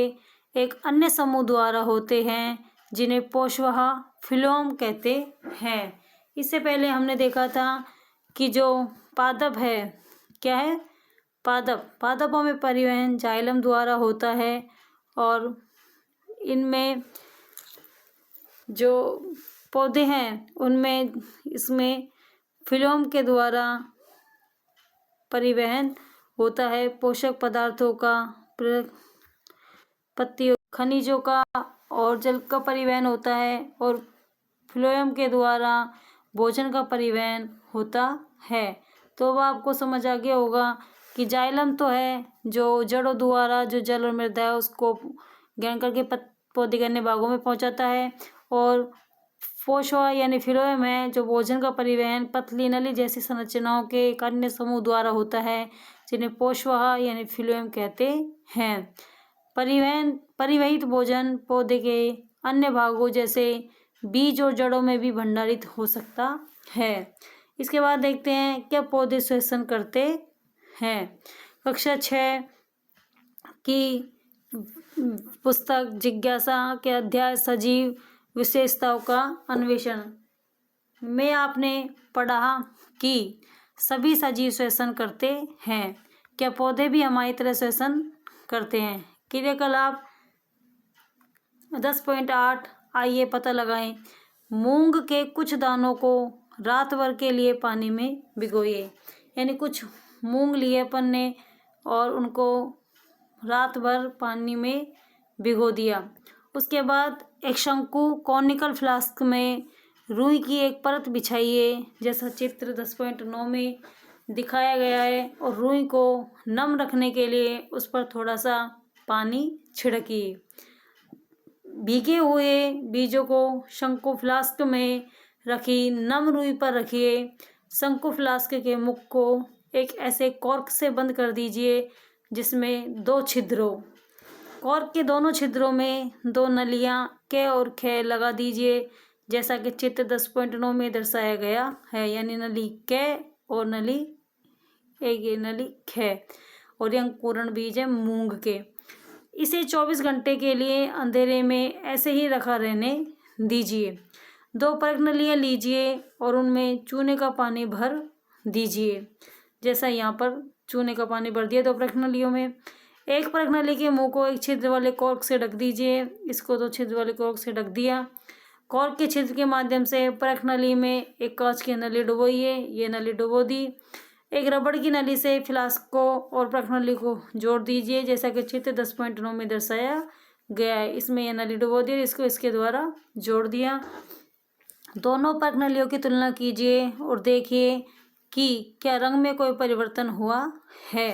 एक अन्य समूह द्वारा होते हैं जिन्हें पोषवाहा फिलोम कहते हैं। इससे पहले हमने देखा था कि जो पादप है, क्या है? पादपों में परिवहन जाइलम द्वारा होता है और इनमें जो पौधे हैं उनमें इसमें फिलोम के द्वारा परिवहन होता है। पोषक पदार्थों का, पत्तियों, खनिजों का और जल का परिवहन होता है और फ्लोएम के द्वारा भोजन का परिवहन होता है। तो अब आपको समझ आ गया होगा कि जाइलम तो है जो जड़ों द्वारा जो जल और मृदा है उसको ग्रहण करके पौधे के अन्य भागों में पहुंचाता है, और पोषवा यानी फ्लोएम है जो भोजन का परिवहन पतली नली जैसी संरचनाओं के एक अन्य समूह द्वारा होता है जिन्हें पोषवाहा यानी फ्लोएम कहते हैं। परिवहित भोजन पौधे के अन्य भागों जैसे बीज और जड़ों में भी भंडारित हो सकता है। इसके बाद देखते हैं क्या पौधे श्वसन करते हैं। कक्षा 6 की पुस्तक जिज्ञासा के अध्याय सजीव विशेषताओं का अन्वेषण में आपने पढ़ा कि सभी सजीव श्वसन करते हैं। क्या पौधे भी हमारी तरह श्वसन करते हैं? क्रियाकलाप 10.8 आइए पता लगाएं। मूंग के कुछ दानों को रात भर के लिए पानी में भिगोइए, यानी कुछ मूंग लिए अपन ने और उनको रात भर पानी में भिगो दिया। उसके बाद एक शंकु कॉनिकल फ्लास्क में रुई की एक परत बिछाइए जैसा चित्र 10.9 में दिखाया गया है, और रुई को नम रखने के लिए उस पर थोड़ा सा पानी छिड़किए। भीगे हुए बीजों को शंकु फ्लास्क में रखी नम रुई पर रखिए। शंकु फ्लास्क के मुख को एक ऐसे कॉर्क से बंद कर दीजिए जिसमें 2 छिद्र हो। कॉर्क के दोनों छिद्रों में 2 नलियां क और ख लगा दीजिए, जैसा कि चित्र 10.9 में दर्शाया गया है। यानी नली क और नली ये नली ख, और ये अंकुरण बीज है मूंग के। इसे 24 घंटे के लिए अंधेरे में ऐसे ही रखा रहने दीजिए। 2 परख नलियाँ लीजिए और उनमें चूने का पानी भर दीजिए, जैसा यहाँ पर चूने का पानी भर दिया 2 परख नलियों में। एक परख नली के मुंह को एक छिद्र वाले कॉर्क से ढक दीजिए। इसको 2 छिद्र वाले कॉर्क से ढक दिया। कॉर्क के छिद्र के माध्यम से परख नली में एक कांच की नली डुबोइए। ये नली डुबो दी। एक रबड़ की नली से फ्लास्क को और परख नली को जोड़ दीजिए, जैसा कि चित्र 10.9 में दर्शाया गया है। इसमें यह नली डुबो दी, इसको इसके द्वारा जोड़ दिया। दोनों परख नलियों की तुलना कीजिए और देखिए कि क्या रंग में कोई परिवर्तन हुआ है।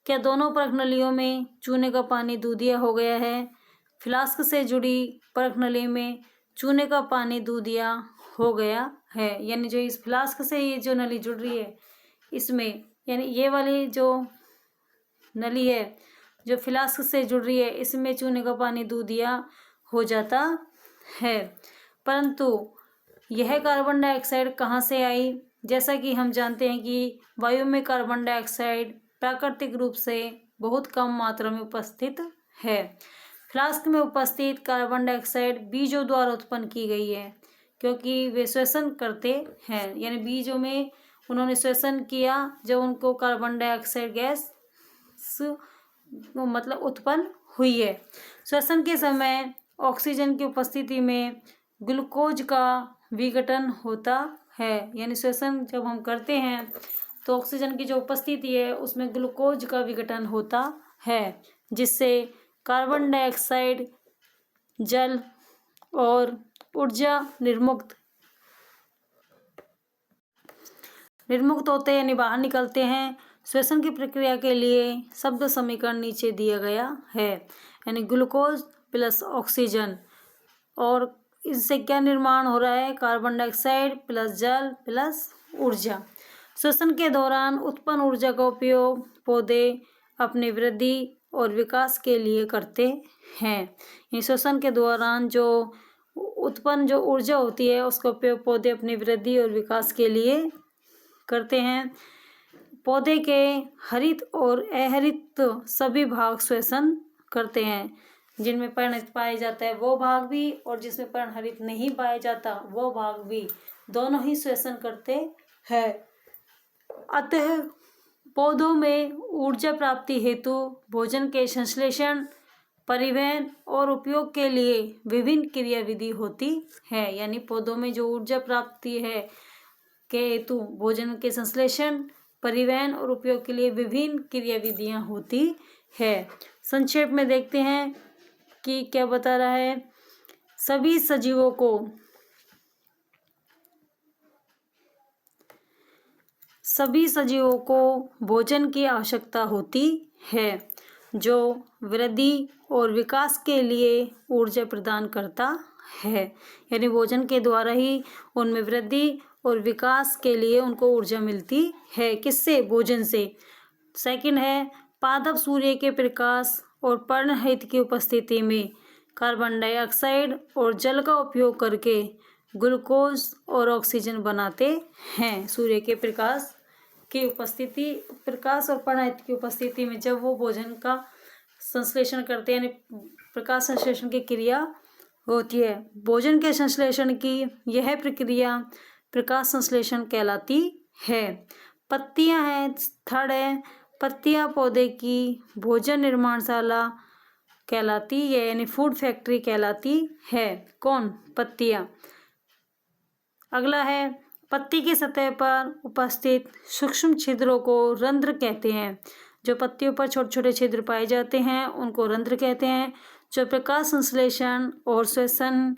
क्या दोनों परख नलियों में चूने का पानी दूधिया हो गया है। फ्लास्क से जुड़ी परख नली में चूने का पानी दूधिया हो गया है। यानी जो इस फ्लास्क से ये जो नली जुड़ रही है, इसमें यानी ये वाली जो नली है जो फ्लास्क से जुड़ रही है, इसमें चूने का पानी दूधिया हो जाता है। परंतु यह कार्बन डाइऑक्साइड कहाँ से आई? जैसा कि हम जानते हैं कि वायु में कार्बन डाइऑक्साइड प्राकृतिक रूप से बहुत कम मात्रा में उपस्थित है। फ्लास्क में उपस्थित कार्बन डाइऑक्साइड बीजों द्वारा उत्पन्न की गई है, क्योंकि वे श्वसन करते हैं। यानी बीजों में उन्होंने श्वसन किया जब उनको कार्बन डाइऑक्साइड गैस मतलब उत्पन्न हुई है। श्वसन के समय ऑक्सीजन की उपस्थिति में ग्लूकोज का विघटन होता है। यानी श्वसन जब हम करते हैं तो ऑक्सीजन की जो उपस्थिति है उसमें ग्लूकोज का विघटन होता है, जिससे कार्बन डाइऑक्साइड, जल और ऊर्जा निर्मुक्त होते हैं, यानी बाहर निकलते हैं। श्वसन की प्रक्रिया के लिए शब्द समीकरण नीचे दिया गया है। यानी ग्लूकोज प्लस ऑक्सीजन, और इससे क्या निर्माण हो रहा है? कार्बन डाइऑक्साइड प्लस जल प्लस ऊर्जा। श्वसन के दौरान उत्पन्न ऊर्जा का उपयोग पौधे अपनी वृद्धि और विकास के लिए करते हैं। श्वसन के दौरान जो उत्पन्न जो ऊर्जा होती है उसका उपयोग पौधे अपनी वृद्धि और विकास के लिए करते हैं। पौधे के हरित और अहरित सभी भाग श्वसन करते हैं। जिनमें पर्णहरित पाया जाता है वो भाग भी, और जिसमें पर्णहरित नहीं पाया जाता वो भाग भी, दोनों ही श्वसन करते हैं। अतः पौधों में ऊर्जा प्राप्ति हेतु भोजन के संश्लेषण, परिवहन और उपयोग के लिए विभिन्न क्रियाविधि होती है। यानी पौधों में जो ऊर्जा प्राप्ति है के हेतु भोजन के संश्लेषण, परिवहन और उपयोग के लिए विभिन्न क्रियाविधियां होती है। संक्षेप में देखते हैं कि क्या बता रहा है। सभी सजीवों को भोजन की आवश्यकता होती है, जो वृद्धि और विकास के लिए ऊर्जा प्रदान करता है। यानी भोजन के द्वारा ही उनमें वृद्धि और विकास के लिए उनको ऊर्जा मिलती है। किससे? भोजन से। सेकंड है, पादप सूर्य के प्रकाश और पर्णहरित की उपस्थिति में कार्बन डाइऑक्साइड और जल का उपयोग करके ग्लूकोज और ऑक्सीजन बनाते हैं। सूर्य के प्रकाश और पर्णहरित की उपस्थिति में जब वो भोजन का संश्लेषण करते हैं, यानी प्रकाश संश्लेषण की क्रिया होती है। भोजन के संश्लेषण की यह प्रक्रिया प्रकाश संश्लेषण कहलाती है। पत्तियां हैं, थड़ है, पत्तियां पौधे की भोजन निर्माणशाला कहलाती है, यानी फूड फैक्ट्री कहलाती है। कौन? पत्तियां। अगला है, पत्ती की सतह पर उपस्थित सूक्ष्म छिद्रों को रंध्र कहते हैं। जो पत्तियों पर छोटे छोटे छिद्र पाए जाते हैं उनको रंध्र कहते हैं, जो प्रकाश संश्लेषण और श्वसन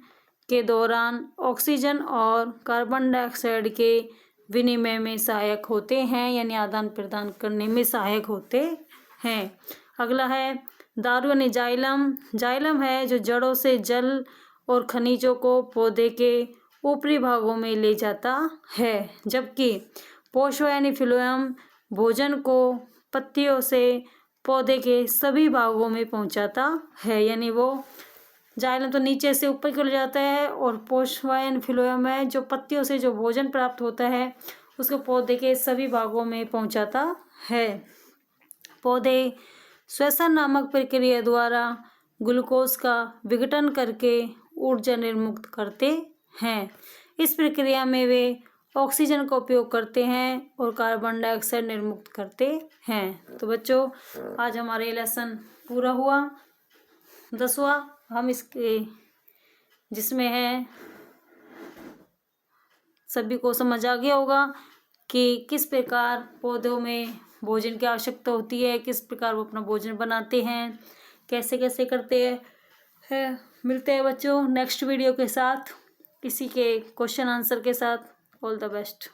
के दौरान ऑक्सीजन और कार्बन डाइऑक्साइड के विनिमय में सहायक होते हैं, यानी आदान प्रदान करने में सहायक होते हैं। अगला है, दारू यानी जाइलम। जाइलम है जो जड़ों से जल और खनिजों को पौधे के ऊपरी भागों में ले जाता है, जबकि पोषो यानी फिलोएम भोजन को पत्तियों से पौधे के सभी भागों में पहुंचाता है। यानी वो जाइलम तो नीचे से ऊपर की ओर जाता है और पोषवायन फ्लोएम में जो पत्तियों से जो भोजन प्राप्त होता है उसको पौधे के सभी भागों में पहुंचाता है। पौधे श्वसन नामक प्रक्रिया द्वारा ग्लूकोज का विघटन करके ऊर्जा निर्मुक्त करते हैं। इस प्रक्रिया में वे ऑक्सीजन का उपयोग करते हैं और कार्बन डाइऑक्साइड निर्मुक्त करते हैं। तो बच्चों आज हमारा ये लेसन पूरा हुआ 10वां। हम इसके जिसमें है सभी को समझ आ गया होगा कि किस प्रकार पौधों में भोजन की आवश्यकता होती है, किस प्रकार वो अपना भोजन बनाते हैं, कैसे कैसे करते हैं। मिलते हैं बच्चों नेक्स्ट वीडियो के साथ, इसी के क्वेश्चन आंसर के साथ। All the best.